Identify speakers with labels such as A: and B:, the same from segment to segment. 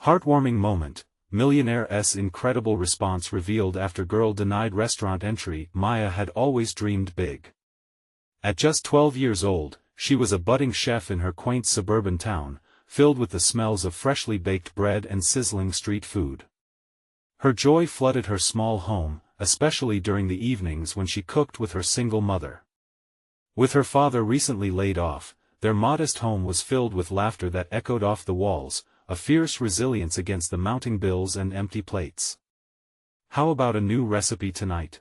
A: Heartwarming moment, Millionaire's incredible response revealed after girl denied restaurant entry. Maya had always dreamed big. At just 12 years old, she was a budding chef in her quaint suburban town, filled with the smells of freshly baked bread and sizzling street food. Her joy flooded her small home, especially during the evenings when she cooked with her single mother. With her father recently laid off, their modest home was filled with laughter that echoed off the walls, a fierce resilience against the mounting bills and empty plates. "How about a new recipe tonight?"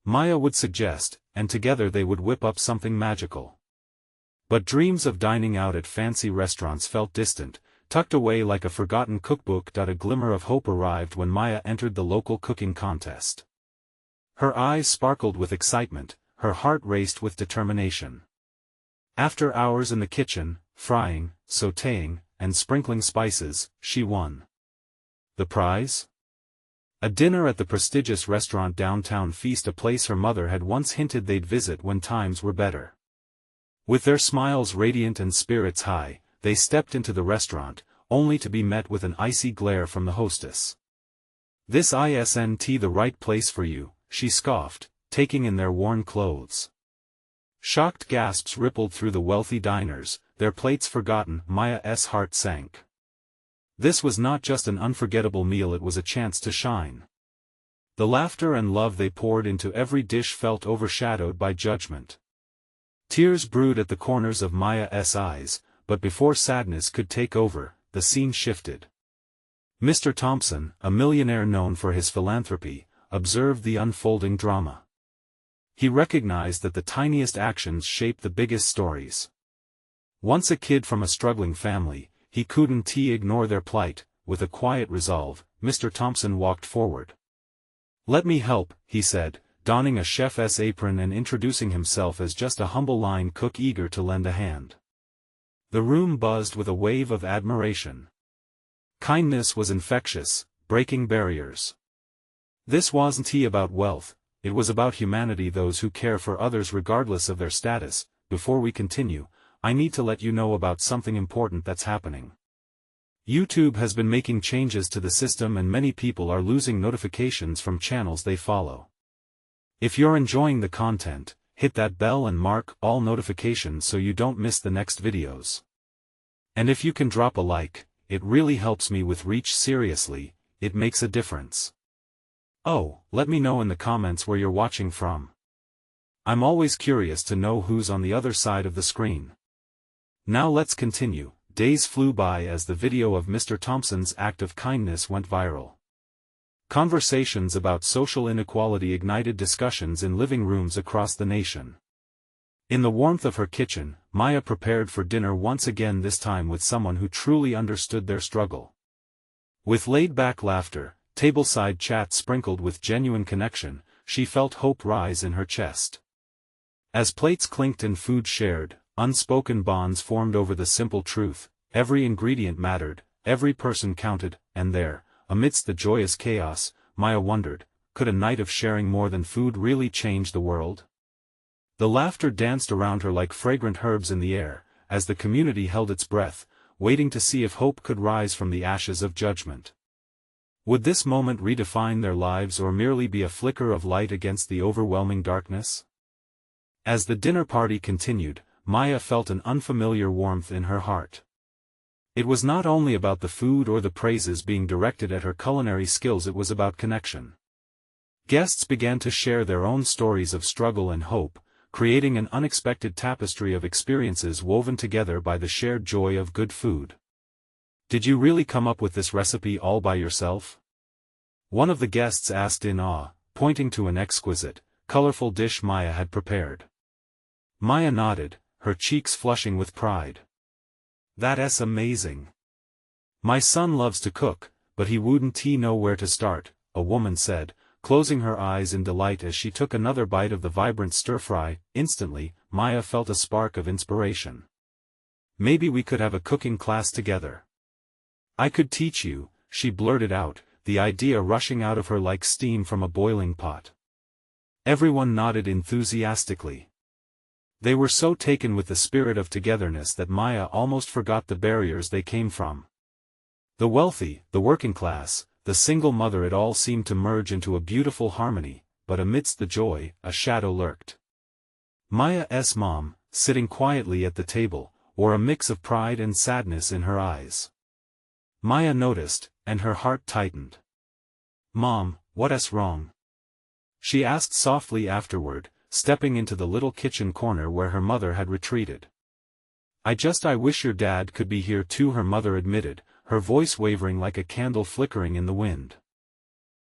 A: Maya would suggest, and together they would whip up something magical. But dreams of dining out at fancy restaurants felt distant, tucked away like a forgotten cookbook. A glimmer of hope arrived when Maya entered the local cooking contest. Her eyes sparkled with excitement, her heart raced with determination. After hours in the kitchen, frying, sautéing, and sprinkling spices, she won. The prize? A dinner at the prestigious restaurant downtown Feast, a place her mother had once hinted they'd visit when times were better. With their smiles radiant and spirits high, they stepped into the restaurant, only to be met with an icy glare from the hostess. "This isn't the right place for you," she scoffed, taking in their worn clothes. Shocked gasps rippled through the wealthy diners, their plates forgotten. Maya's heart sank. This was not just an unforgettable meal, it was a chance to shine. The laughter and love they poured into every dish felt overshadowed by judgment. Tears brewed at the corners of Maya's eyes, but before sadness could take over, the scene shifted. Mr. Thompson, a millionaire known for his philanthropy, observed the unfolding drama. He recognized that the tiniest actions shape the biggest stories. Once a kid from a struggling family, he couldn't ignore their plight. With a quiet resolve, Mr. Thompson walked forward. "Let me help," he said, donning a chef's apron and introducing himself as just a humble line cook eager to lend a hand. The room buzzed with a wave of admiration. Kindness was infectious, breaking barriers. This wasn't about wealth, it was about humanity, those who care for others regardless of their status. Before we continue, I need to let you know about something important that's happening. YouTube has been making changes to the system and many people are losing notifications from channels they follow. If you're enjoying the content, hit that bell and mark all notifications so you don't miss the next videos. And if you can drop a like, it really helps me with reach. Seriously, it makes a difference. Oh, let me know in the comments where you're watching from. I'm always curious to know who's on the other side of the screen. Now let's continue. Days flew by as the video of Mr. Thompson's act of kindness went viral. Conversations about social inequality ignited discussions in living rooms across the nation. In the warmth of her kitchen, Maya prepared for dinner once again, this time with someone who truly understood their struggle. With laid-back laughter, tableside chat sprinkled with genuine connection, she felt hope rise in her chest. As plates clinked and food shared, unspoken bonds formed over the simple truth: every ingredient mattered, every person counted. And there, amidst the joyous chaos, Maya wondered, could a night of sharing more than food really change the world? The laughter danced around her like fragrant herbs in the air, as the community held its breath, waiting to see if hope could rise from the ashes of judgment. Would this moment redefine their lives or merely be a flicker of light against the overwhelming darkness? As the dinner party continued, Maya felt an unfamiliar warmth in her heart. It was not only about the food or the praises being directed at her culinary skills, it was about connection. Guests began to share their own stories of struggle and hope, creating an unexpected tapestry of experiences woven together by the shared joy of good food. "Did you really come up with this recipe all by yourself?" one of the guests asked in awe, pointing to an exquisite, colorful dish Maya had prepared. Maya nodded, her cheeks flushing with pride. "That's amazing. My son loves to cook, but he wouldn't know where to start," a woman said, closing her eyes in delight as she took another bite of the vibrant stir-fry. Instantly, Maya felt a spark of inspiration. "Maybe we could have a cooking class together. I could teach you," she blurted out, the idea rushing out of her like steam from a boiling pot. Everyone nodded enthusiastically. They were so taken with the spirit of togetherness that Maya almost forgot the barriers they came from. The wealthy, the working class, the single mother, it all seemed to merge into a beautiful harmony, but amidst the joy, a shadow lurked. Maya's mom, sitting quietly at the table, wore a mix of pride and sadness in her eyes. Maya noticed, and her heart tightened. "Mom, what's wrong?" she asked softly afterward, stepping into the little kitchen corner where her mother had retreated. I wish your dad could be here too," her mother admitted, her voice wavering like a candle flickering in the wind.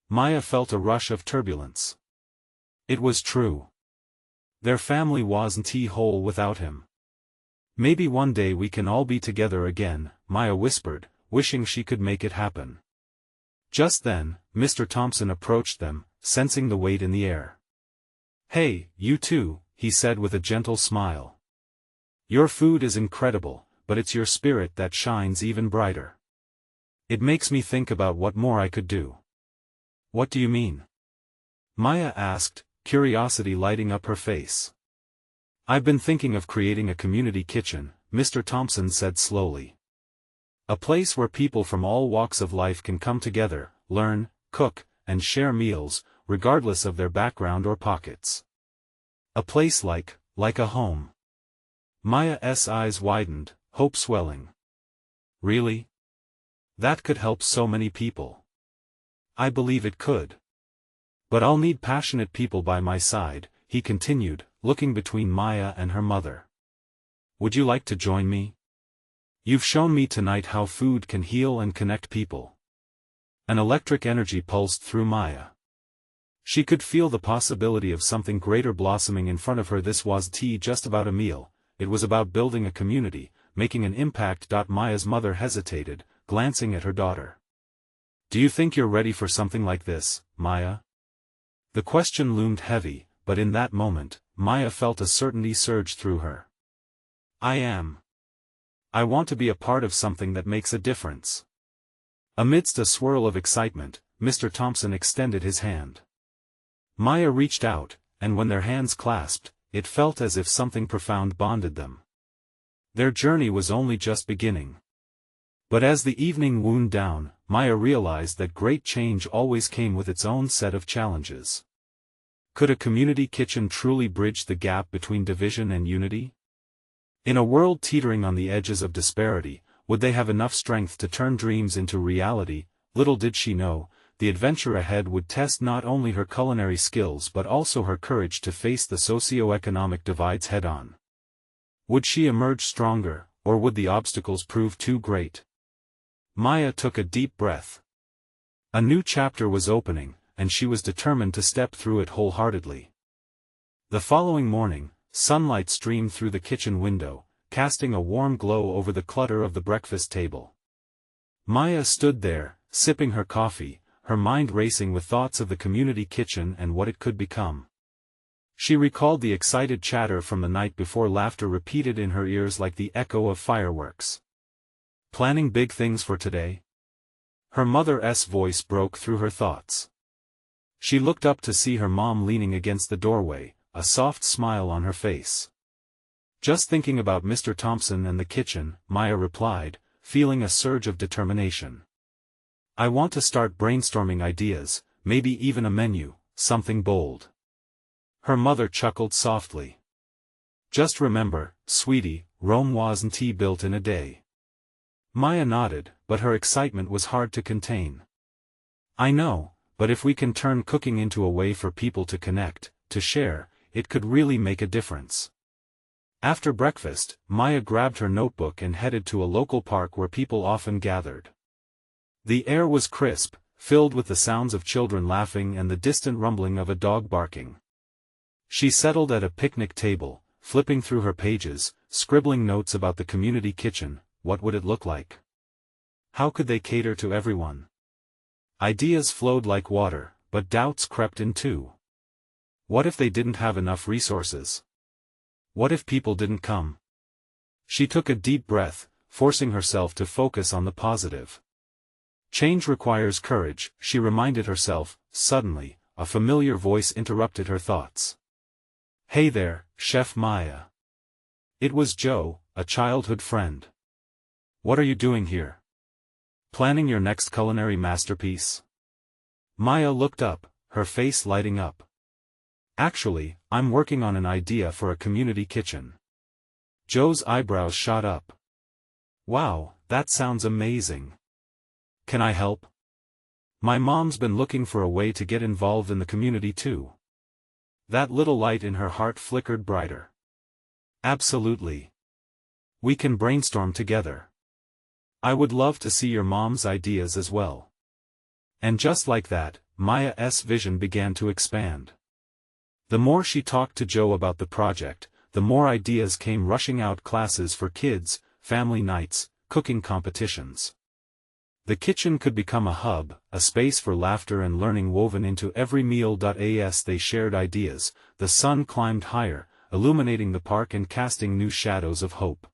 A: Maya felt a rush of turbulence. It was true. Their family wasn't whole without him. "Maybe one day we can all be together again," Maya whispered, wishing she could make it happen. Just then, Mr. Thompson approached them, sensing the weight in the air. "Hey, you two," he said with a gentle smile. "Your food is incredible, but it's your spirit that shines even brighter. It makes me think about what more I could do." "What do you mean?" Maya asked, curiosity lighting up her face. "I've been thinking of creating a community kitchen," Mr. Thompson said slowly. "A place where people from all walks of life can come together, learn, cook, and share meals, regardless of their background or pockets. A place like a home." Maya's eyes widened, hope swelling. "Really? That could help so many people." "I believe it could. But I'll need passionate people by my side," he continued, looking between Maya and her mother. "Would you like to join me? You've shown me tonight how food can heal and connect people." An electric energy pulsed through Maya. She could feel the possibility of something greater blossoming in front of her. This wasn't just about a meal, it was about building a community, making an impact. Maya's mother hesitated, glancing at her daughter. "Do you think you're ready for something like this, Maya?" The question loomed heavy, but in that moment, Maya felt a certainty surge through her. "I am. I want to be a part of something that makes a difference." Amidst a swirl of excitement, Mr. Thompson extended his hand. Maya reached out, and when their hands clasped, it felt as if something profound bonded them. Their journey was only just beginning. But as the evening wound down, Maya realized that great change always came with its own set of challenges. Could a community kitchen truly bridge the gap between division and unity? In a world teetering on the edges of disparity, would they have enough strength to turn dreams into reality? Little did she know, the adventure ahead would test not only her culinary skills but also her courage to face the socio-economic divides head-on. Would she emerge stronger, or would the obstacles prove too great? Maya took a deep breath. A new chapter was opening, and she was determined to step through it wholeheartedly. The following morning, sunlight streamed through the kitchen window, casting a warm glow over the clutter of the breakfast table. Maya stood there, sipping her coffee, her mind racing with thoughts of the community kitchen and what it could become. She recalled the excited chatter from the night before, laughter repeated in her ears like the echo of fireworks. "Planning big things for today?" Her mother's voice broke through her thoughts. She looked up to see her mom leaning against the doorway, a soft smile on her face. "Just thinking about Mr. Thompson and the kitchen," Maya replied, feeling a surge of determination. "I want to start brainstorming ideas, maybe even a menu, something bold." Her mother chuckled softly. "Just remember, sweetie, Rome wasn't built in a day." Maya nodded, but her excitement was hard to contain. "I know, but if we can turn cooking into a way for people to connect, to share, it could really make a difference." After breakfast, Maya grabbed her notebook and headed to a local park where people often gathered. The air was crisp, filled with the sounds of children laughing and the distant rumbling of a dog barking. She settled at a picnic table, flipping through her pages, scribbling notes about the community kitchen. What would it look like? How could they cater to everyone? Ideas flowed like water, but doubts crept in too. What if they didn't have enough resources? What if people didn't come? She took a deep breath, forcing herself to focus on the positive. Change requires courage, she reminded herself. Suddenly, a familiar voice interrupted her thoughts. "Hey there, Chef Maya." It was Joe, a childhood friend. "What are you doing here?" Planning your next culinary masterpiece? Maya looked up, her face lighting up. Actually, I'm working on an idea for a community kitchen. Joe's eyebrows shot up. Wow, that sounds amazing. Can I help? My mom's been looking for a way to get involved in the community too. That little light in her heart flickered brighter. Absolutely. We can brainstorm together. I would love to see your mom's ideas as well. And just like that, Maya's vision began to expand. The more she talked to Joe about the project, the more ideas came rushing out: classes for kids, family nights, cooking competitions. The kitchen could become a hub, a space for laughter and learning woven into every meal. As they shared ideas, the sun climbed higher, illuminating the park and casting new shadows of hope.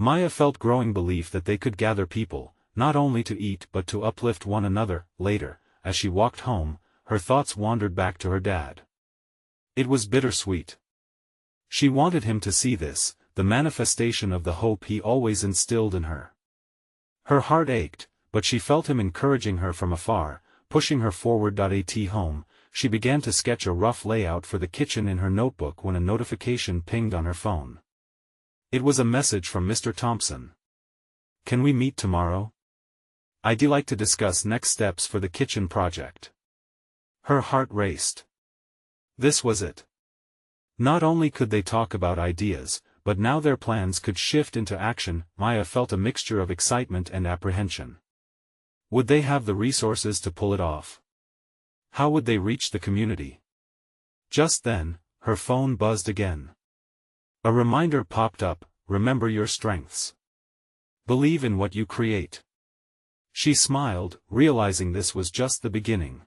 A: Maya felt growing belief that they could gather people, not only to eat but to uplift one another. Later, as she walked home, her thoughts wandered back to her dad. It was bittersweet. She wanted him to see this, the manifestation of the hope he always instilled in her. Her heart ached, but she felt him encouraging her from afar, pushing her forward. At home, she began to sketch a rough layout for the kitchen in her notebook when a notification pinged on her phone. It was a message from Mr. Thompson. Can we meet tomorrow? I'd like to discuss next steps for the kitchen project. Her heart raced. This was it. Not only could they talk about ideas, but now their plans could shift into action. Maya felt a mixture of excitement and apprehension. Would they have the resources to pull it off? How would they reach the community? Just then, her phone buzzed again. A reminder popped up: remember your strengths. Believe in what you create. She smiled, realizing this was just the beginning.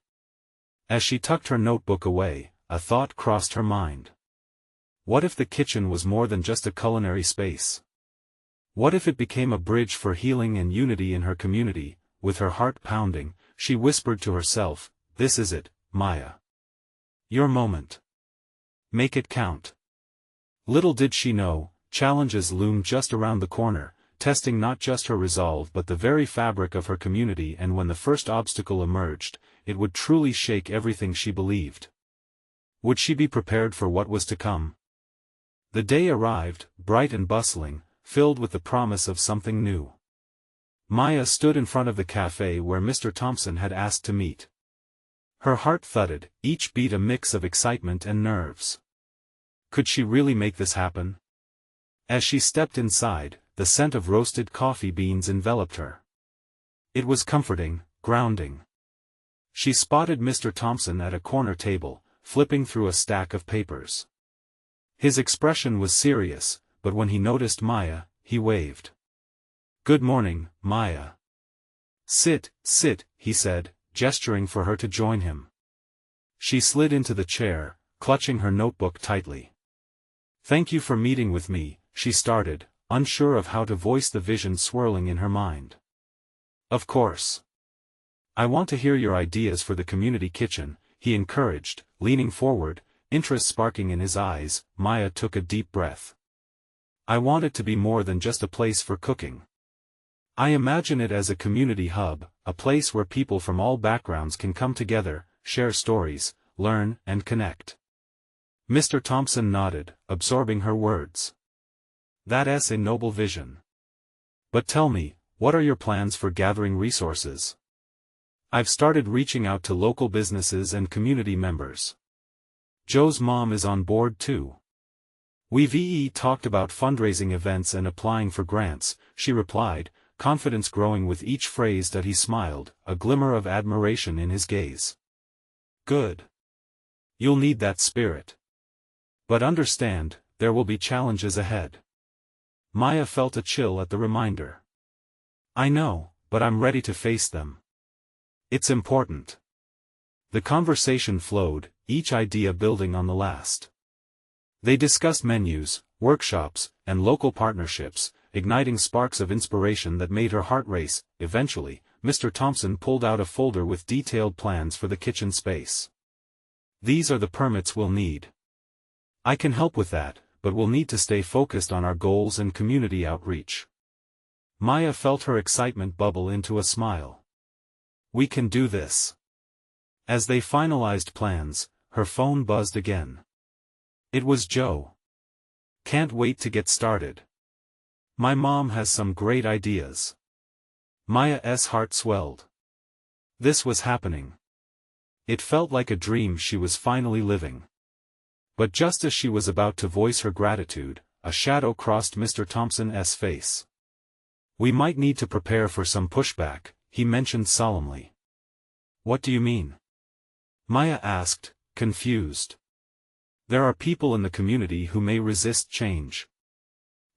A: As she tucked her notebook away, a thought crossed her mind. What if the kitchen was more than just a culinary space? What if it became a bridge for healing and unity in her community? With her heart pounding, she whispered to herself, "This is it, Maya. Your moment. Make it count." Little did she know, challenges loomed just around the corner, testing not just her resolve but the very fabric of her community. And when the first obstacle emerged, it would truly shake everything she believed. Would she be prepared for what was to come? The day arrived, bright and bustling, filled with the promise of something new. Maya stood in front of the cafe where Mr. Thompson had asked to meet. Her heart thudded, each beat a mix of excitement and nerves. Could she really make this happen? As she stepped inside, the scent of roasted coffee beans enveloped her. It was comforting, grounding. She spotted Mr. Thompson at a corner table, flipping through a stack of papers. His expression was serious, but when he noticed Maya, he waved. "Good morning, Maya." Sit," he said, gesturing for her to join him. She slid into the chair, clutching her notebook tightly. "Thank you for meeting with me," she started, unsure of how to voice the vision swirling in her mind. "Of course. I want to hear your ideas for the community kitchen," he encouraged, leaning forward, interest sparking in his eyes. Maya took a deep breath. "I want it to be more than just a place for cooking. I imagine it as a community hub, a place where people from all backgrounds can come together, share stories, learn, and connect." Mr. Thompson nodded, absorbing her words. "That's a noble vision. But tell me, what are your plans for gathering resources?" "I've started reaching out to local businesses and community members. Joe's mom is on board too." "We've talked about fundraising events and applying for grants," she replied, confidence growing with each phrase. That he smiled, a glimmer of admiration in his gaze. "Good. You'll need that spirit. But understand, there will be challenges ahead." Maya felt a chill at the reminder. "I know, but I'm ready to face them. It's important." The conversation flowed, each idea building on the last. They discussed menus, workshops, and local partnerships, igniting sparks of inspiration that made her heart race. Eventually, Mr. Thompson pulled out a folder with detailed plans for the kitchen space. "These are the permits we'll need. I can help with that, but we'll need to stay focused on our goals and community outreach." Maya felt her excitement bubble into a smile. We can do this. As they finalized plans, her phone buzzed again. It was Joe. Can't wait to get started. My mom has some great ideas. Maya's heart swelled. This was happening. It felt like a dream she was finally living. But just as she was about to voice her gratitude, a shadow crossed Mr. Thompson's face. We might need to prepare for some pushback, he mentioned solemnly. What do you mean? Maya asked, confused. There are people in the community who may resist change.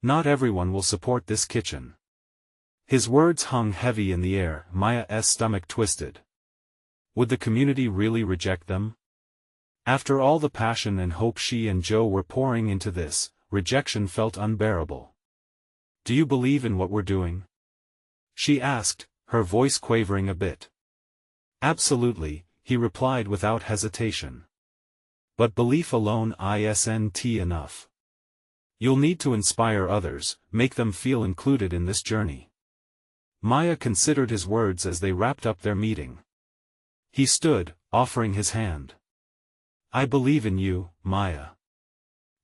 A: Not everyone will support this kitchen. His words hung heavy in the air. Maya's stomach twisted. Would the community really reject them? After all the passion and hope she and Joe were pouring into this, rejection felt unbearable. Do you believe in what we're doing? She asked, her voice quavering a bit. Absolutely, he replied without hesitation. But belief alone isn't enough. You'll need to inspire others, make them feel included in this journey. Maya considered his words as they wrapped up their meeting. He stood, offering his hand. I believe in you, Maya.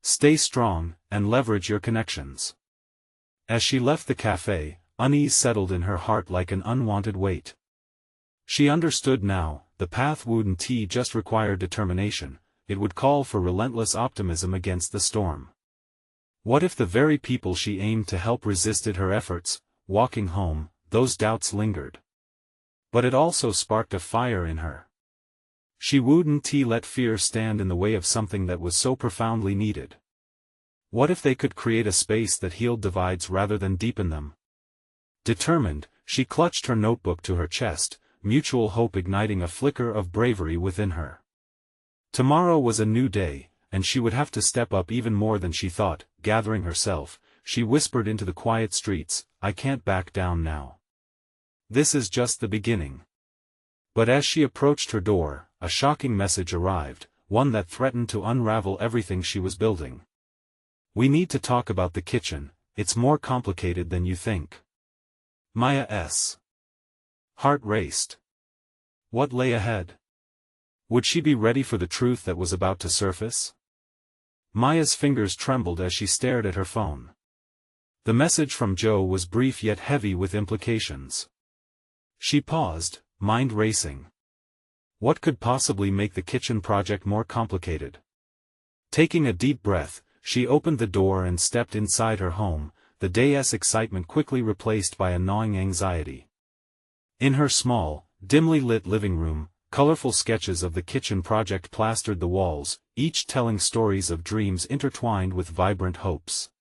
A: Stay strong, and leverage your connections. As she left the cafe, unease settled in her heart like an unwanted weight. She understood now, the path wouldn't just require determination, it would call for relentless optimism against the storm. What if the very people she aimed to help resisted her efforts? Walking home, those doubts lingered. But it also sparked a fire in her. She wouldn't let fear stand in the way of something that was so profoundly needed. What if they could create a space that healed divides rather than deepen them? Determined, she clutched her notebook to her chest, mutual hope igniting a flicker of bravery within her. Tomorrow was a new day, and she would have to step up even more than she thought. Gathering herself, she whispered into the quiet streets, I can't back down now. This is just the beginning. But as she approached her door, a shocking message arrived, one that threatened to unravel everything she was building. We need to talk about the kitchen, it's more complicated than you think. Maya's heart raced. What lay ahead? Would she be ready for the truth that was about to surface? Maya's fingers trembled as she stared at her phone. The message from Joe was brief yet heavy with implications. She paused, mind racing. What could possibly make the kitchen project more complicated? Taking a deep breath, she opened the door and stepped inside her home, the day's excitement quickly replaced by a gnawing anxiety. In her small, dimly lit living room, colorful sketches of the kitchen project plastered the walls, each telling stories of dreams intertwined with vibrant hopes.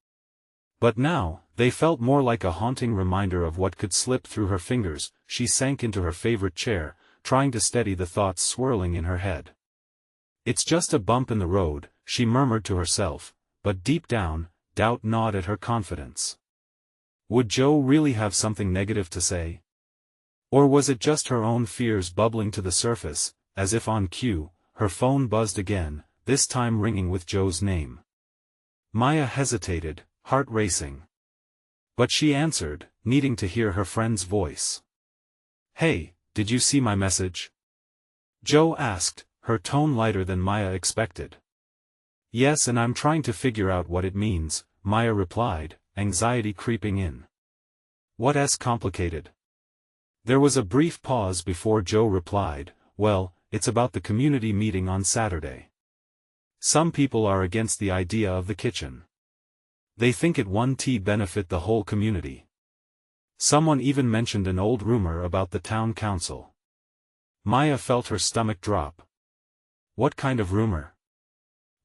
A: But now, they felt more like a haunting reminder of what could slip through her fingers. She sank into her favorite chair, trying to steady the thoughts swirling in her head. It's just a bump in the road, she murmured to herself, but deep down, doubt gnawed at her confidence. Would Joe really have something negative to say? Or was it just her own fears bubbling to the surface? As if on cue, her phone buzzed again, this time ringing with Joe's name. Maya hesitated, heart racing. But she answered, needing to hear her friend's voice. Hey, did you see my message? Joe asked, her tone lighter than Maya expected. Yes, and I'm trying to figure out what it means, Maya replied, anxiety creeping in. What's complicated? There was a brief pause before Joe replied, well, it's about the community meeting on Saturday. Some people are against the idea of the kitchen. They think it won't benefit the whole community. Someone even mentioned an old rumor about the town council. Maya felt her stomach drop. What kind of rumor?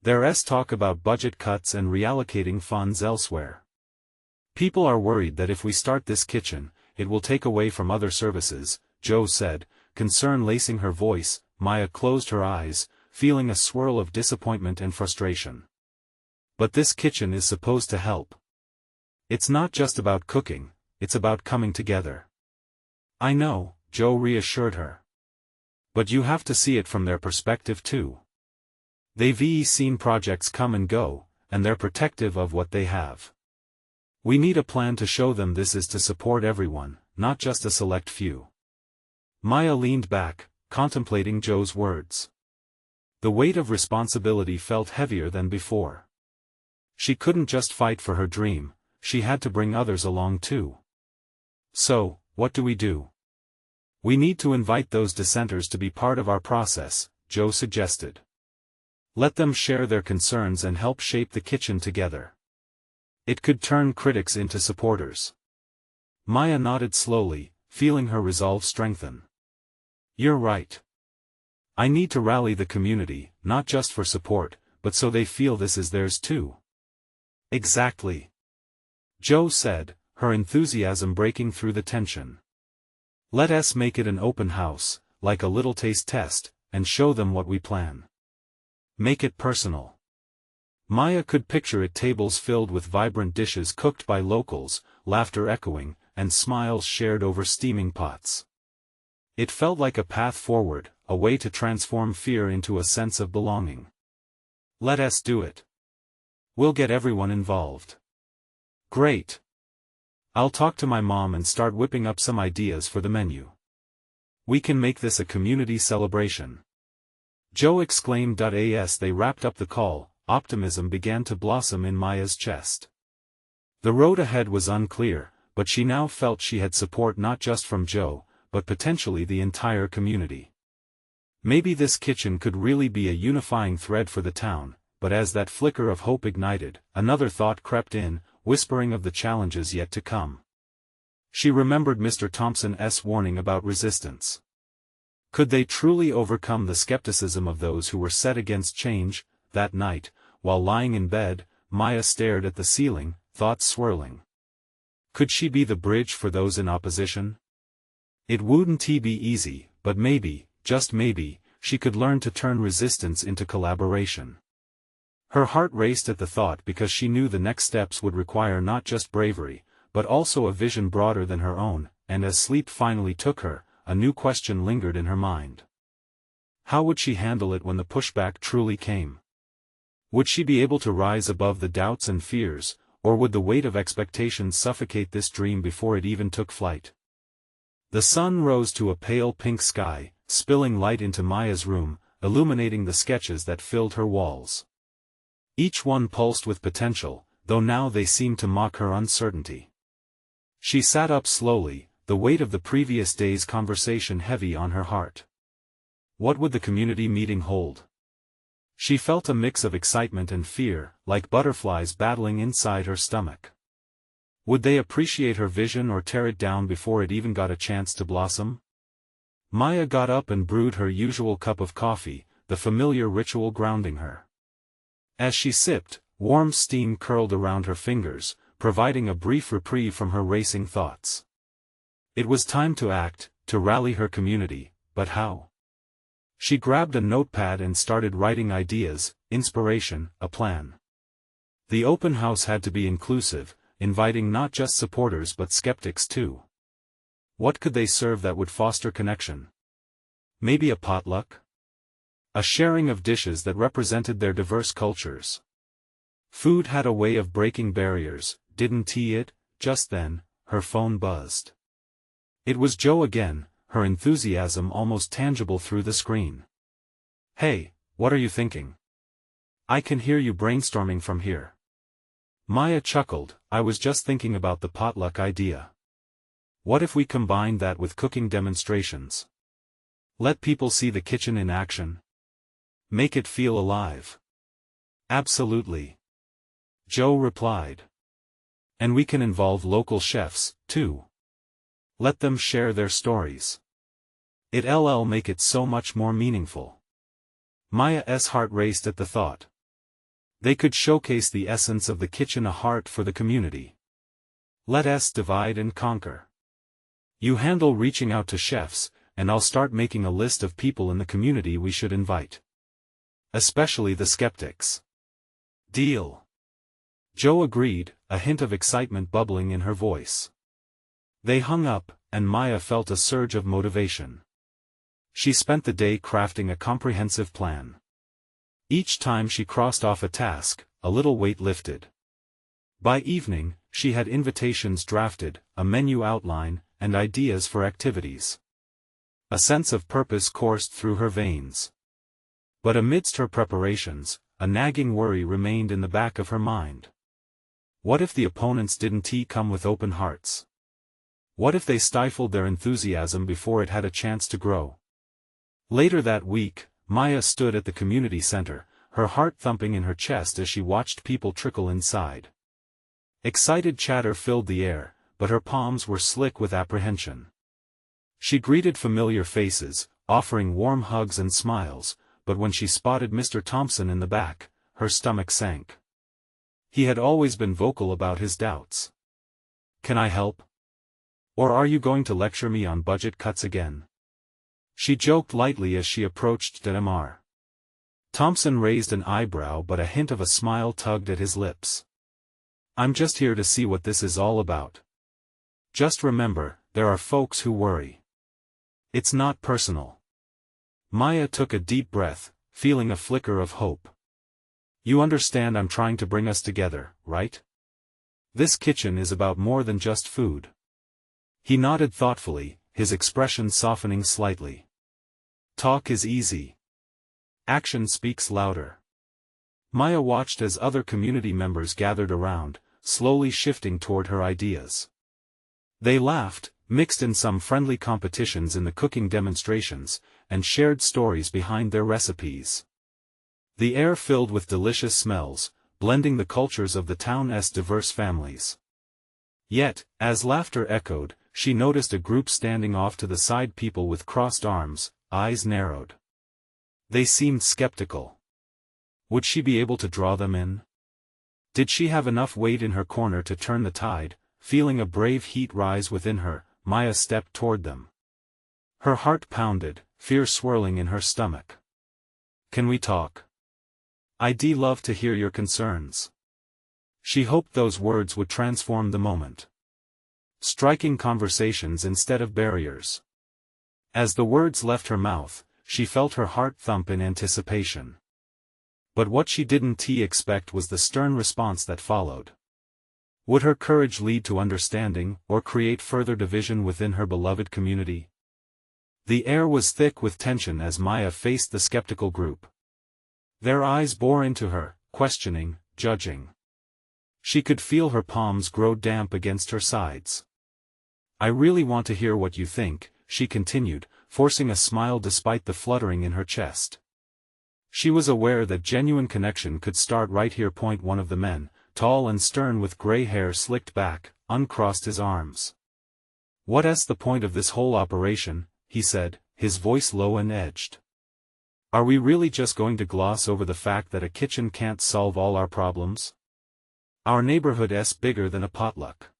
A: There's talk about budget cuts and reallocating funds elsewhere. People are worried that if we start this kitchen, it will take away from other services, Joe said, concern lacing her voice. Maya closed her eyes, feeling a swirl of disappointment and frustration. But this kitchen is supposed to help. It's not just about cooking, it's about coming together. I know, Joe reassured her. But you have to see it from their perspective too. They've seen projects come and go, and they're protective of what they have. We need a plan to show them this is to support everyone, not just a select few. Maya leaned back, contemplating Joe's words. The weight of responsibility felt heavier than before. She couldn't just fight for her dream, she had to bring others along too. So, what do? We need to invite those dissenters to be part of our process, Joe suggested. Let them share their concerns and help shape the kitchen together. It could turn critics into supporters. Maya nodded slowly, feeling her resolve strengthen. You're right. I need to rally the community, not just for support, but so they feel this is theirs too. Exactly. Joe said, her enthusiasm breaking through the tension. Let us make it an open house, like a little taste test, and show them what we plan. Make it personal. Maya could picture it, tables filled with vibrant dishes cooked by locals, laughter echoing, and smiles shared over steaming pots. It felt like a path forward, a way to transform fear into a sense of belonging. Let us do it. We'll get everyone involved. Great. I'll talk to my mom and start whipping up some ideas for the menu. We can make this a community celebration. Joe exclaimed. As they wrapped up the call, optimism began to blossom in Maya's chest. The road ahead was unclear, but she now felt she had support not just from Joe, but potentially the entire community. Maybe this kitchen could really be a unifying thread for the town, but as that flicker of hope ignited, another thought crept in, whispering of the challenges yet to come. She remembered Mr. Thompson's warning about resistance. Could they truly overcome the skepticism of those who were set against change? That night, while lying in bed, Maya stared at the ceiling, thoughts swirling. Could she be the bridge for those in opposition? It wouldn't be easy, but maybe, just maybe, she could learn to turn resistance into collaboration. Her heart raced at the thought because she knew the next steps would require not just bravery, but also a vision broader than her own, and as sleep finally took her, a new question lingered in her mind. How would she handle it when the pushback truly came? Would she be able to rise above the doubts and fears, or would the weight of expectations suffocate this dream before it even took flight? The sun rose to a pale pink sky, spilling light into Maya's room, illuminating the sketches that filled her walls. Each one pulsed with potential, though now they seemed to mock her uncertainty. She sat up slowly, the weight of the previous day's conversation heavy on her heart. What would the community meeting hold? She felt a mix of excitement and fear, like butterflies battling inside her stomach. Would they appreciate her vision or tear it down before it even got a chance to blossom? Maya got up and brewed her usual cup of coffee, the familiar ritual grounding her. As she sipped, warm steam curled around her fingers, providing a brief reprieve from her racing thoughts. It was time to act, to rally her community, but how? She grabbed a notepad and started writing ideas, inspiration, a plan. The open house had to be inclusive, inviting not just supporters but skeptics too. What could they serve that would foster connection? Maybe a potluck? A sharing of dishes that represented their diverse cultures. Food had a way of breaking barriers, didn't it? Just then, her phone buzzed. It was Joe again, her enthusiasm almost tangible through the screen. Hey, what are you thinking? I can hear you brainstorming from here. Maya chuckled. I was just thinking about the potluck idea. What if we combined that with cooking demonstrations? Let people see the kitchen in action. Make it feel alive. Absolutely. Joe replied. And we can involve local chefs, too. Let them share their stories. It'll make it so much more meaningful. Maya's heart raced at the thought. They could showcase the essence of the kitchen, a heart for the community. Let us divide and conquer. You handle reaching out to chefs, and I'll start making a list of people in the community we should invite. Especially the skeptics. Deal. Joe agreed, a hint of excitement bubbling in her voice. They hung up, and Maya felt a surge of motivation. She spent the day crafting a comprehensive plan. Each time she crossed off a task, a little weight lifted. By evening, she had invitations drafted, a menu outline, and ideas for activities. A sense of purpose coursed through her veins. But amidst her preparations, a nagging worry remained in the back of her mind. What if the opponents didn't come with open hearts? What if they stifled their enthusiasm before it had a chance to grow? Later that week, Maya stood at the community center, her heart thumping in her chest as she watched people trickle inside. Excited chatter filled the air, but her palms were slick with apprehension. She greeted familiar faces, offering warm hugs and smiles, but when she spotted Mr. Thompson in the back, her stomach sank. He had always been vocal about his doubts. "Can I help? Or are you going to lecture me on budget cuts again?" She joked lightly as she approached Mr. Thompson raised an eyebrow, but a hint of a smile tugged at his lips. "I'm just here to see what this is all about. Just remember, there are folks who worry. It's not personal." Maya took a deep breath, feeling a flicker of hope. "You understand I'm trying to bring us together, right? This kitchen is about more than just food." He nodded thoughtfully, his expression softening slightly. "Talk is easy. Action speaks louder." Maya watched as other community members gathered around, slowly shifting toward her ideas. They laughed, mixed in some friendly competitions in the cooking demonstrations, and shared stories behind their recipes. The air filled with delicious smells, blending the cultures of the town's diverse families. Yet, as laughter echoed, she noticed a group standing off to the side, people with crossed arms, eyes narrowed. They seemed skeptical. Would she be able to draw them in? Did she have enough weight in her corner to turn the tide? Feeling a brave heat rise within her, Maya stepped toward them. Her heart pounded, fear swirling in her stomach. "Can we talk? I'd love to hear your concerns." She hoped those words would transform the moment, striking conversations instead of barriers. As the words left her mouth, she felt her heart thump in anticipation. But what she didn't expect was the stern response that followed. Would her courage lead to understanding, or create further division within her beloved community? The air was thick with tension as Maya faced the skeptical group. Their eyes bore into her, questioning, judging. She could feel her palms grow damp against her sides. "I really want to hear what you think," she continued, forcing a smile despite the fluttering in her chest. She was aware that genuine connection could start right here. One of the men, tall and stern with gray hair slicked back, uncrossed his arms. "What's the point of this whole operation?" he said, his voice low and edged. "Are we really just going to gloss over the fact that a kitchen can't solve all our problems? Our neighborhood's bigger than a potluck."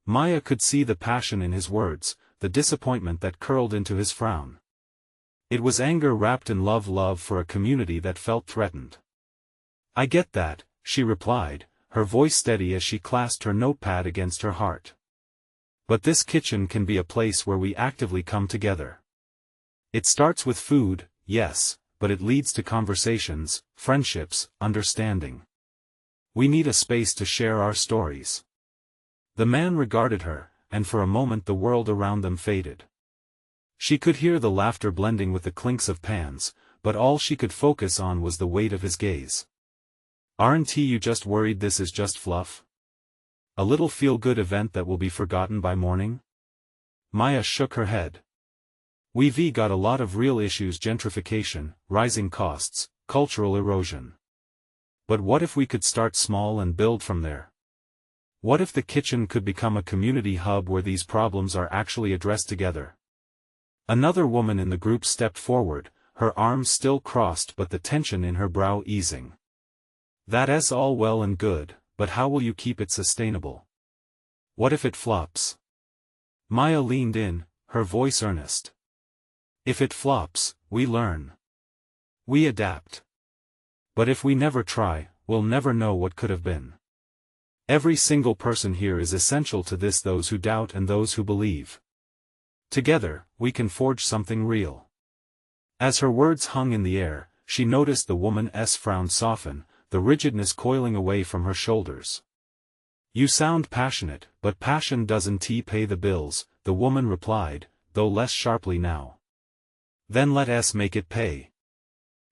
A: Maya could see the passion in his words, the disappointment that curled into his frown. It was anger wrapped in love for a community that felt threatened. "I get that," she replied, her voice steady as she clasped her notepad against her heart. "But this kitchen can be a place where we actively come together. It starts with food, yes, but it leads to conversations, friendships, understanding. We need a space to share our stories." The man regarded her, and for a moment the world around them faded. She could hear the laughter blending with the clinks of pans, but all she could focus on was the weight of his gaze. "Aren't you just worried this is just fluff? A little feel-good event that will be forgotten by morning?" Maya shook her head. "We've got a lot of real issues: gentrification, rising costs, cultural erosion. But what if we could start small and build from there? What if the kitchen could become a community hub where these problems are actually addressed together?" Another woman in the group stepped forward, her arms still crossed but the tension in her brow easing. "That's all well and good, but how will you keep it sustainable? What if it flops?" Maya leaned in, her voice earnest. "If it flops, we learn. We adapt. But if we never try, we'll never know what could have been. Every single person here is essential to this, those who doubt and those who believe. Together, we can forge something real." As her words hung in the air, she noticed the woman's frown soften, the rigidness coiling away from her shoulders. You sound passionate, but passion doesn't pay the bills, the woman replied, though less sharply now. Then let us make it pay.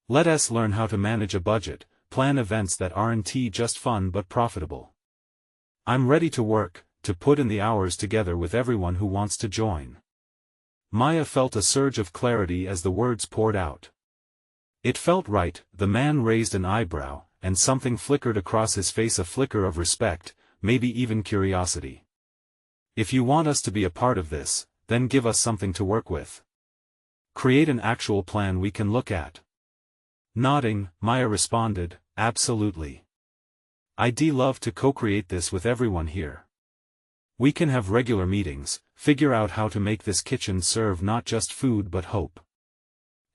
A: Let us learn how to manage a budget, plan events that aren't just fun but profitable. I'm ready to work, to put in the hours together with everyone who wants to join. Maya felt a surge of clarity as the words poured out. It felt right. The man raised an eyebrow, and something flickered across his face, a flicker of respect, maybe even curiosity. If you want us to be a part of this, then give us something to work with. Create an actual plan we can look at. Nodding, Maya responded, absolutely. I'd love to co-create this with everyone here. We can have regular meetings, figure out how to make this kitchen serve not just food but hope.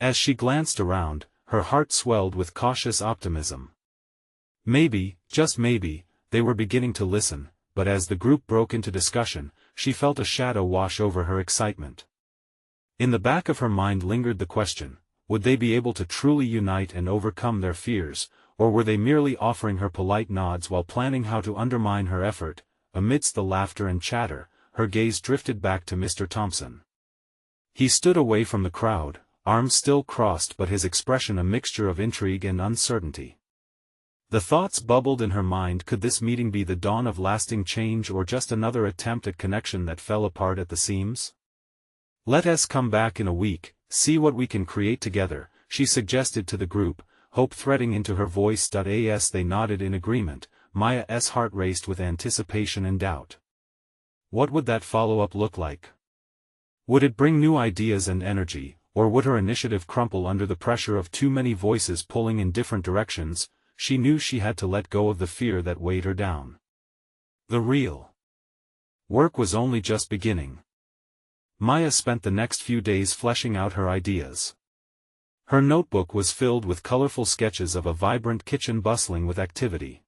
A: As she glanced around, her heart swelled with cautious optimism. Maybe, just maybe, they were beginning to listen, but as the group broke into discussion, she felt a shadow wash over her excitement. In the back of her mind lingered the question, would they be able to truly unite and overcome their fears, or were they merely offering her polite nods while planning how to undermine her effort? Amidst the laughter and chatter, her gaze drifted back to Mr. Thompson. He stood away from the crowd, arms still crossed but his expression a mixture of intrigue and uncertainty. The thoughts bubbled in her mind: could this meeting be the dawn of lasting change or just another attempt at connection that fell apart at the seams? Let us come back in a week, see what we can create together, she suggested to the group, hope threading into her voice. As they nodded in agreement, Maya's heart raced with anticipation and doubt. What would that follow-up look like? Would it bring new ideas and energy, or would her initiative crumple under the pressure of too many voices pulling in different directions? She knew she had to let go of the fear that weighed her down. The real work was only just beginning. Maya spent the next few days fleshing out her ideas. Her notebook was filled with colorful sketches of a vibrant kitchen bustling with activity.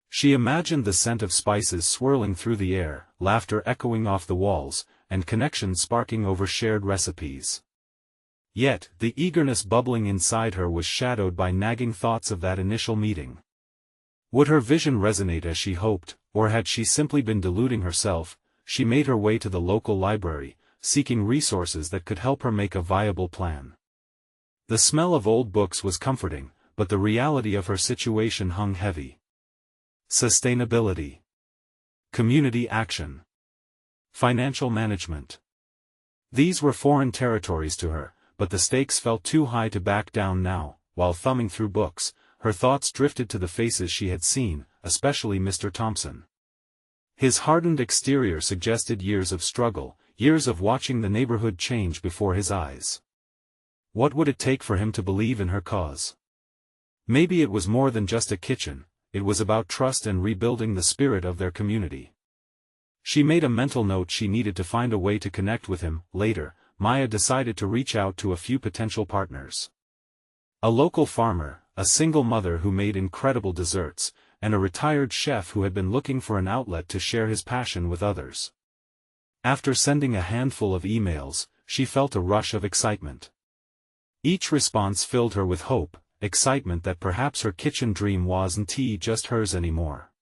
A: She imagined the scent of spices swirling through the air, laughter echoing off the walls, and connections sparking over shared recipes. Yet, the eagerness bubbling inside her was shadowed by nagging thoughts of that initial meeting. Would her vision resonate as she hoped, or had she simply been deluding herself? She made her way to the local library, seeking resources that could help her make a viable plan. The smell of old books was comforting, but the reality of her situation hung heavy. Sustainability, community action, financial management. These were foreign territories to her, but the stakes felt too high to back down now. While thumbing through books, her thoughts drifted to the faces she had seen, especially Mr. Thompson. His hardened exterior suggested years of struggle, years of watching the neighborhood change before his eyes. What would it take for him to believe in her cause? Maybe it was more than just a kitchen, it was about trust and rebuilding the spirit of their community. She made a mental note she needed to find a way to connect with him. Later, Maya decided to reach out to a few potential partners. A local farmer, a single mother who made incredible desserts, and a retired chef who had been looking for an outlet to share his passion with others. After sending a handful of emails, she felt a rush of excitement. Each response filled her with hope, excitement that perhaps her kitchen dream wasn't just hers anymore.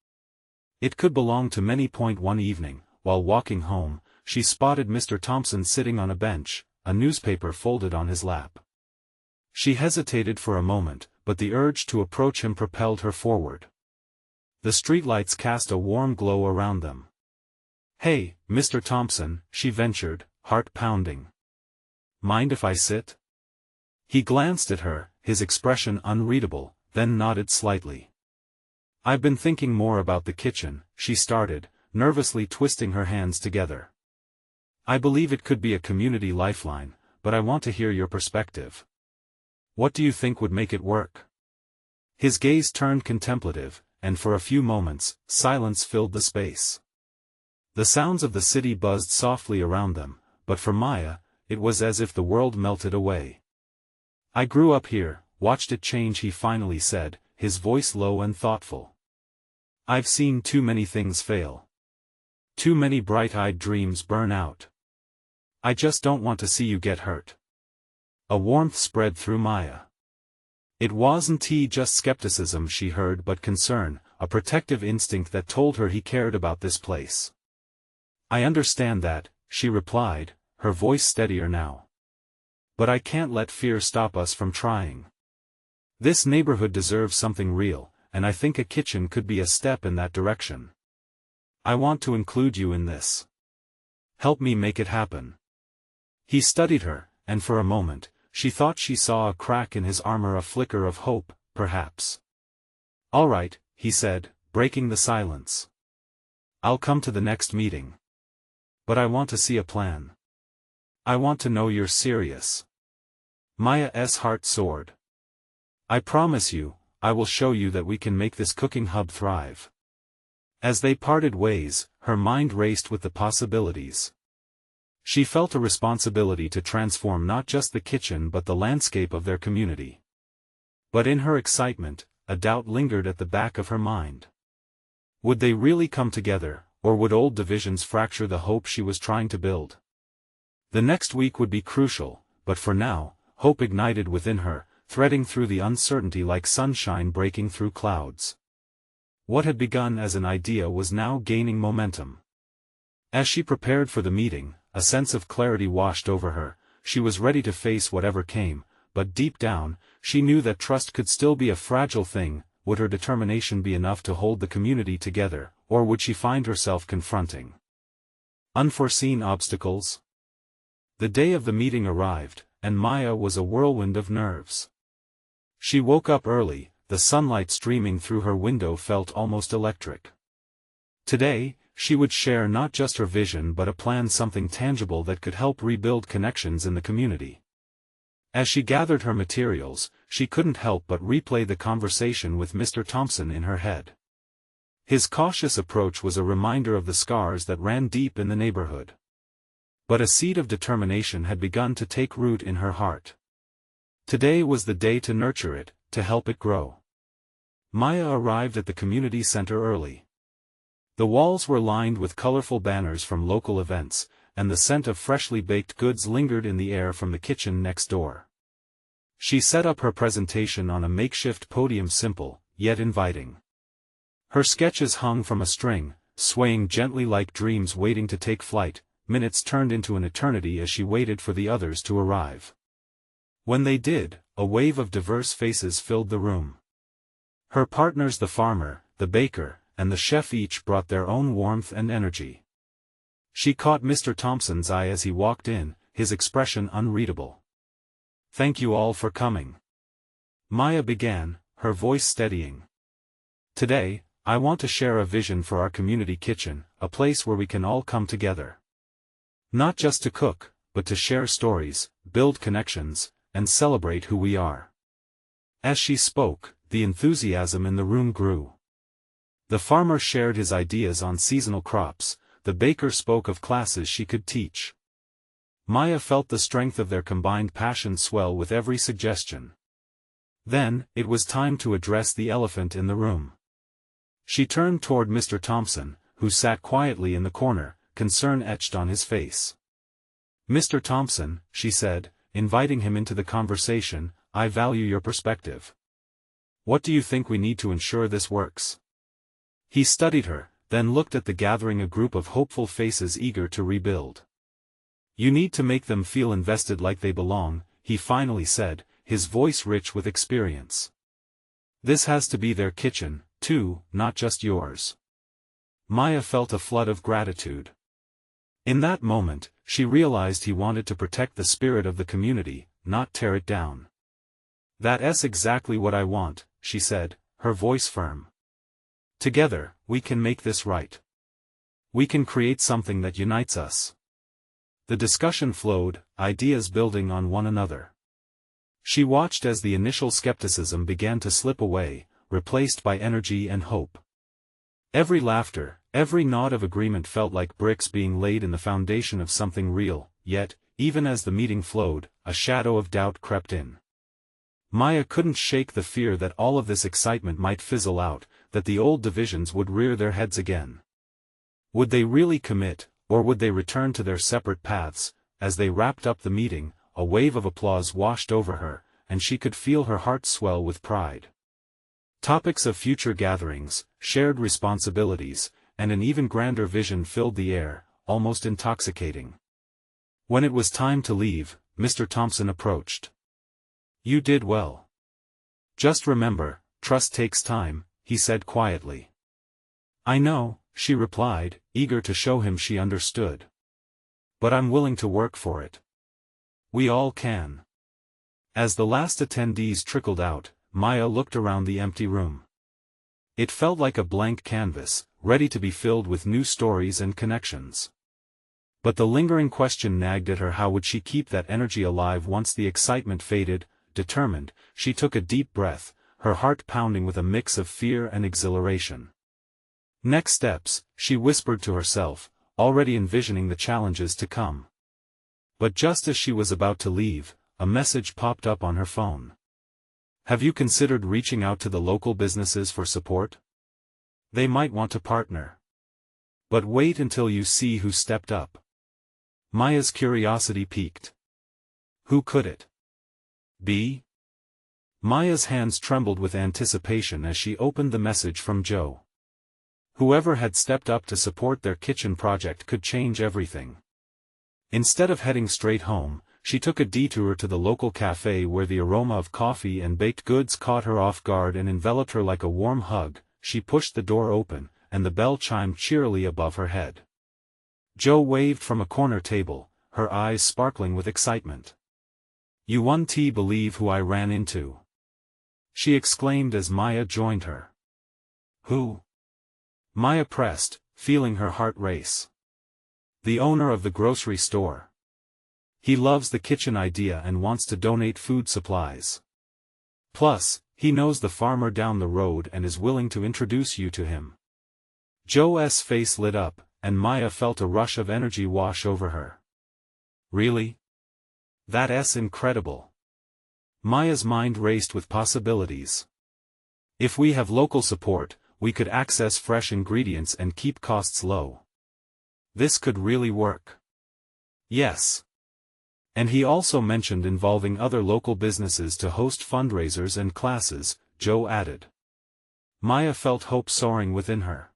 A: It could belong to many. One evening, while walking home, she spotted Mr. Thompson sitting on a bench, a newspaper folded on his lap. She hesitated for a moment, but the urge to approach him propelled her forward. The streetlights cast a warm glow around them. "Hey, Mr. Thompson," she ventured, heart pounding. "Mind if I sit?" He glanced at her, his expression unreadable, then nodded slightly. "I've been thinking more about the kitchen," she started, nervously twisting her hands together. "I believe it could be a community lifeline, but I want to hear your perspective. What do you think would make it work?" His gaze turned contemplative, and for a few moments, silence filled the space. The sounds of the city buzzed softly around them, but for Maya, it was as if the world melted away. "I grew up here, watched it change," he finally said, his voice low and thoughtful. "I've seen too many things fail. Too many bright-eyed dreams burn out. I just don't want to see you get hurt." A warmth spread through Maya. It wasn't just skepticism she heard but concern, a protective instinct that told her he cared about this place. "I understand that," she replied, her voice steadier now. "But I can't let fear stop us from trying. This neighborhood deserves something real, and I think a kitchen could be a step in that direction. I want to include you in this. Help me make it happen." He studied her, and for a moment, she thought she saw a crack in his armor, a flicker of hope, perhaps. "All right," he said, breaking the silence. "I'll come to the next meeting. But I want to see a plan. I want to know you're serious." Maya's heart soared. "I promise you, I will show you that we can make this cooking hub thrive." As they parted ways, her mind raced with the possibilities. She felt a responsibility to transform not just the kitchen but the landscape of their community. But in her excitement, a doubt lingered at the back of her mind. Would they really come together, or would old divisions fracture the hope she was trying to build? The next week would be crucial, but for now, hope ignited within her, threading through the uncertainty like sunshine breaking through clouds. What had begun as an idea was now gaining momentum. As she prepared for the meeting, a sense of clarity washed over her. She was ready to face whatever came, but deep down, she knew that trust could still be a fragile thing. Would her determination be enough to hold the community together, or would she find herself confronting unforeseen obstacles? The day of the meeting arrived, and Maya was a whirlwind of nerves. She woke up early, the sunlight streaming through her window felt almost electric. Today, she would share not just her vision but a plan, something tangible that could help rebuild connections in the community. As she gathered her materials, she couldn't help but replay the conversation with Mr. Thompson in her head. His cautious approach was a reminder of the scars that ran deep in the neighborhood. But a seed of determination had begun to take root in her heart. Today was the day to nurture it, to help it grow. Maya arrived at the community center early. The walls were lined with colorful banners from local events, and the scent of freshly baked goods lingered in the air from the kitchen next door. She set up her presentation on a makeshift podium, simple, yet inviting. Her sketches hung from a string, swaying gently like dreams waiting to take flight. Minutes turned into an eternity as she waited for the others to arrive. When they did, a wave of diverse faces filled the room. Her partners, the farmer, the baker, and the chef, each brought their own warmth and energy. She caught Mr. Thompson's eye as he walked in, his expression unreadable. "Thank you all for coming," Maya began, her voice steadying. "Today, I want to share a vision for our community kitchen, a place where we can all come together. Not just to cook, but to share stories, build connections, and celebrate who we are." As she spoke, the enthusiasm in the room grew. The farmer shared his ideas on seasonal crops, the baker spoke of classes she could teach. Maya felt the strength of their combined passion swell with every suggestion. Then, it was time to address the elephant in the room. She turned toward Mr. Thompson, who sat quietly in the corner, concern etched on his face. "Mr. Thompson," she said, inviting him into the conversation, "I value your perspective. What do you think we need to ensure this works?" He studied her, then looked at the gathering, a group of hopeful faces eager to rebuild. "You need to make them feel invested, like they belong," he finally said, his voice rich with experience. "This has to be their kitchen, too, not just yours." Maya felt a flood of gratitude. In that moment, she realized he wanted to protect the spirit of the community, not tear it down. "That's exactly what I want," she said, her voice firm. "Together, we can make this right. We can create something that unites us." The discussion flowed, ideas building on one another. She watched as the initial skepticism began to slip away, replaced by energy and hope. Every laughter, every nod of agreement felt like bricks being laid in the foundation of something real, yet, even as the meeting flowed, a shadow of doubt crept in. Maya couldn't shake the fear that all of this excitement might fizzle out, that the old divisions would rear their heads again. Would they really commit, or would they return to their separate paths? As they wrapped up the meeting, a wave of applause washed over her, and she could feel her heart swell with pride. Topics of future gatherings, shared responsibilities, and an even grander vision filled the air, almost intoxicating. When it was time to leave, Mr. Thompson approached. "You did well. Just remember, trust takes time," he said quietly. "I know," she replied, eager to show him she understood. "But I'm willing to work for it. We all can." As the last attendees trickled out, Maya looked around the empty room. It felt like a blank canvas, ready to be filled with new stories and connections. But the lingering question nagged at her: how would she keep that energy alive once the excitement faded? Determined, she took a deep breath, her heart pounding with a mix of fear and exhilaration. Next steps, she whispered to herself, already envisioning the challenges to come. But just as she was about to leave, a message popped up on her phone. "Have you considered reaching out to the local businesses for support? They might want to partner. But wait until you see who stepped up." Maya's curiosity piqued. Who could it be? Maya's hands trembled with anticipation as she opened the message from Joe. Whoever had stepped up to support their kitchen project could change everything. Instead of heading straight home, she took a detour to the local cafe where the aroma of coffee and baked goods caught her off guard and enveloped her like a warm hug. She pushed the door open, and the bell chimed cheerily above her head. Joe waved from a corner table, her eyes sparkling with excitement. "You won't believe who I ran into," she exclaimed as Maya joined her. "Who?" Maya pressed, feeling her heart race. "The owner of the grocery store. He loves the kitchen idea and wants to donate food supplies. Plus, he knows the farmer down the road and is willing to introduce you to him." Joe's face lit up, and Maya felt a rush of energy wash over her. "Really? That's incredible." Maya's mind raced with possibilities. "If we have local support, we could access fresh ingredients and keep costs low. This could really work." "Yes." And he also mentioned involving other local businesses to host fundraisers and classes, Joe added. Maya felt hope soaring within her.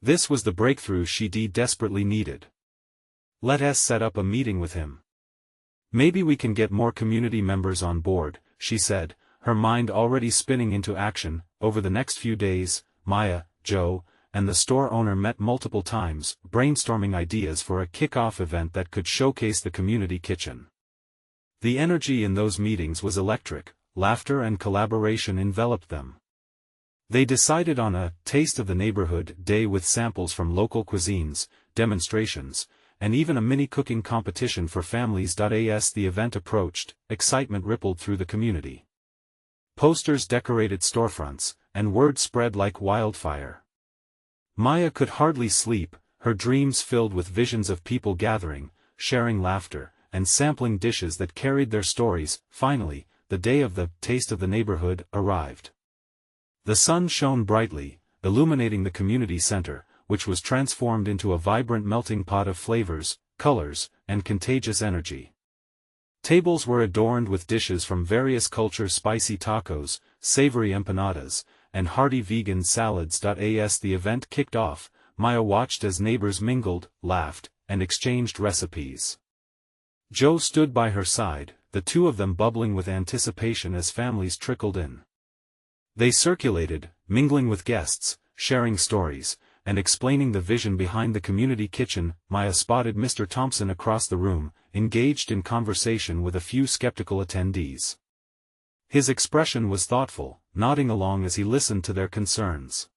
A: This was the breakthrough she desperately needed. "Let's set up a meeting with him. Maybe we can get more community members on board," she said, her mind already spinning into action. Over the next few days, Maya, Joe, and the store owner met multiple times, brainstorming ideas for a kick-off event that could showcase the community kitchen. The energy in those meetings was electric, laughter and collaboration enveloped them. They decided on a Taste of the Neighborhood day with samples from local cuisines, demonstrations, and even a mini cooking competition for families. As the event approached, excitement rippled through the community. Posters decorated storefronts, and word spread like wildfire. Maya could hardly sleep, her dreams filled with visions of people gathering, sharing laughter, and sampling dishes that carried their stories. Finally, the day of the Taste of the Neighborhood arrived. The sun shone brightly, illuminating the community center, which was transformed into a vibrant melting pot of flavors, colors, and contagious energy. Tables were adorned with dishes from various cultures: spicy tacos, savory empanadas, and hearty vegan salads. As the event kicked off, Maya watched as neighbors mingled, laughed, and exchanged recipes. Joe stood by her side, the two of them bubbling with anticipation as families trickled in. They circulated, mingling with guests, sharing stories, and explaining the vision behind the community kitchen. Maya spotted Mr. Thompson across the room, engaged in conversation with a few skeptical attendees. His expression was thoughtful, nodding along as he listened to their concerns.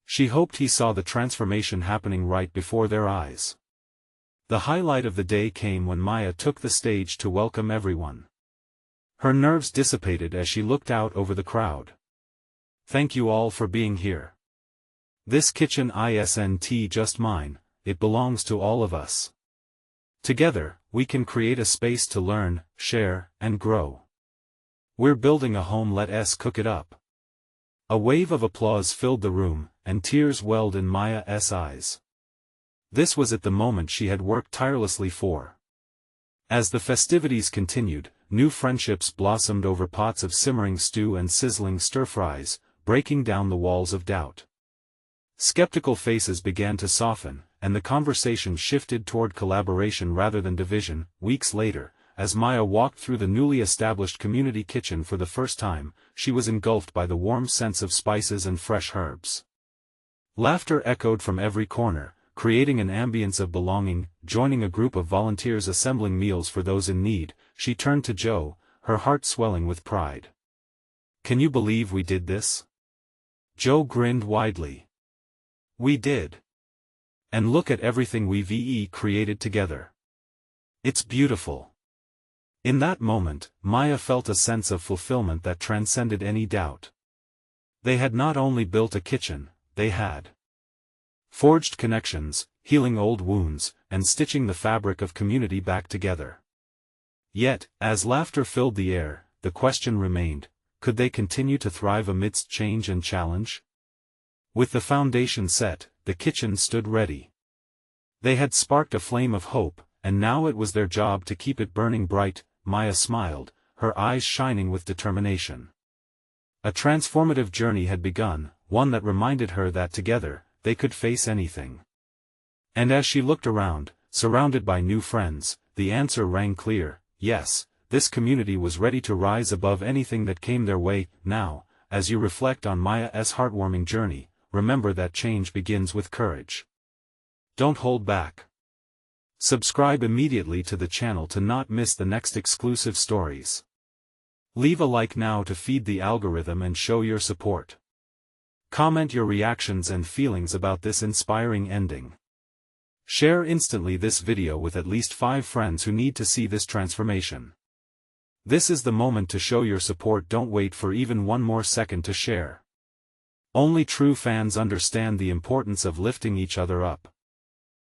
A: She hoped he saw the transformation happening right before their eyes. The highlight of the day came when Maya took the stage to welcome everyone. Her nerves dissipated as she looked out over the crowd. "Thank you all for being here. This kitchen isn't just mine, it belongs to all of us. Together, we can create a space to learn, share, and grow. We're building a home, let's cook it up." A wave of applause filled the room, and tears welled in Maya's eyes. This was at the moment she had worked tirelessly for. As the festivities continued, new friendships blossomed over pots of simmering stew and sizzling stir-fries, breaking down the walls of doubt. Skeptical faces began to soften, and the conversation shifted toward collaboration rather than division. Weeks later, as Maya walked through the newly established community kitchen for the first time, she was engulfed by the warm sense of spices and fresh herbs. Laughter echoed from every corner, creating an ambience of belonging. Joining a group of volunteers assembling meals for those in need, she turned to Joe, her heart swelling with pride. "Can you believe we did this?" Joe grinned widely. "We did. And look at everything we've created together. It's beautiful." In that moment, Maya felt a sense of fulfillment that transcended any doubt. They had not only built a kitchen, they had forged connections, healing old wounds, and stitching the fabric of community back together. Yet, as laughter filled the air, the question remained, could they continue to thrive amidst change and challenge? With the foundation set, the kitchen stood ready. They had sparked a flame of hope, and now it was their job to keep it burning bright. Maya smiled, her eyes shining with determination. A transformative journey had begun, one that reminded her that together, they could face anything. And as she looked around, surrounded by new friends, the answer rang clear: yes, this community was ready to rise above anything that came their way. Now, as you reflect on Maya's heartwarming journey, remember that change begins with courage. Don't hold back. Subscribe immediately to the channel to not miss the next exclusive stories. Leave a like now to feed the algorithm and show your support. Comment your reactions and feelings about this inspiring ending. Share instantly this video with at least 5 friends who need to see this transformation. This is the moment to show your support. Don't wait for even one more second to share. Only true fans understand the importance of lifting each other up.